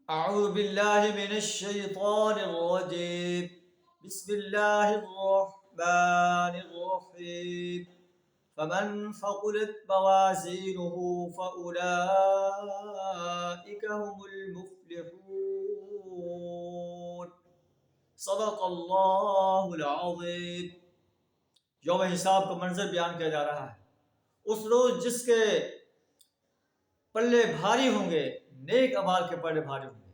أعوذ بالله من الشيطان الرجيم. بسم الله الرحمن الرحيم. فمن ثقلت موازينه فأولئك هم المفلحون. صدق اللہ العظیم. یوم حساب کا منظر بیان کیا جا رہا ہے. اس روز جس کے پلے بھاری ہوں گے، نیک اعمال کے پلے بھاری ہوں گے،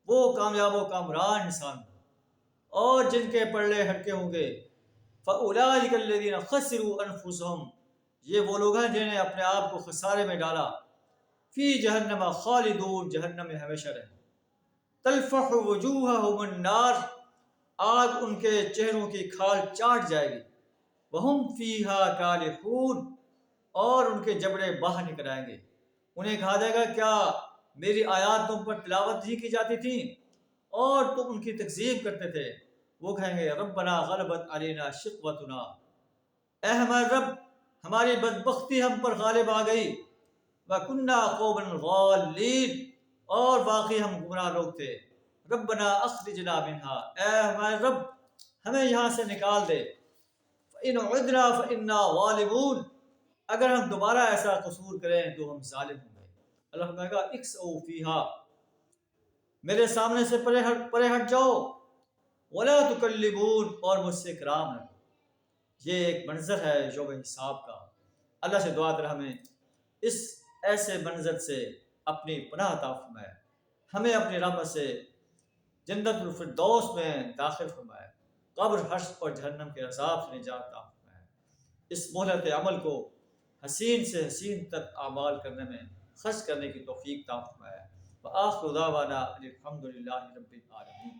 وہ کامیاب و کامران انسان ہوں. اور جن کے پلے ہلکے ہوں گے، فَأُولَٰئِكَ الَّذِينَ خَسِرُوا أَنفُسَهُمْ، یہ وہ لوگ ہیں جنہیں اپنے آپ کو خسارے میں ڈالا. فی جہنم خالدون، جہنم میں ہمیشہ رہیں. تلفح وجوہہم النار، آگ ان کے چہروں کی کھال چاٹ جائے گی. وہم فیہا کالحون، اور ان کے جبڑے باہر نکل آئیں گے. انہیں کہا جائے گا کیا میری آیات تم پر تلاوت نہیں کی جاتی تھی اور تم ان کی تکذیب کرتے تھے؟ وہ کہیں گے ربنا غلبت علینا شقوتنا، اے ہمارے رب ہماری بدبختی ہم پر غالب آ گئی. وَكُنَّا قَوْمًا غَالِّينَ، اور باقی ہم گمراہ لوگ تھے. ربنا اخرجنا منہا، اے ہمارے رب ہمیں یہاں سے نکال دے. فَإِنْ عُدْنَا فَإِنَّا ظَالِمُونَ، اگر ہم دوبارہ ایسا قصور کریں تو ہم ظالم ہوں گے. اللہ فرمائے گا اکسؤ فیہا، میرے سامنے سے پرے ہٹ جاؤ. ولا تکلمون، اور مجھ سے کلام نہ کرو. یہ ایک منظر ہے یوم حساب کا. اللہ سے دعا کر ہمیں اس ایسے منظر سے اپنی پناہ عطا فرمائے. ہمیں اپنی رحمت سے جنت الفردوس میں داخل فرمائے. قبر، حشر اور جہنم کے عذاب سے نجات عطا فرمائے. اس مہلت عمل کو حسین سے حسین تک اعمال کرنے میں خرچ کرنے کی توفیق عطا فرمائے. وآخر دعوانا الحمد للہ رب العالمین.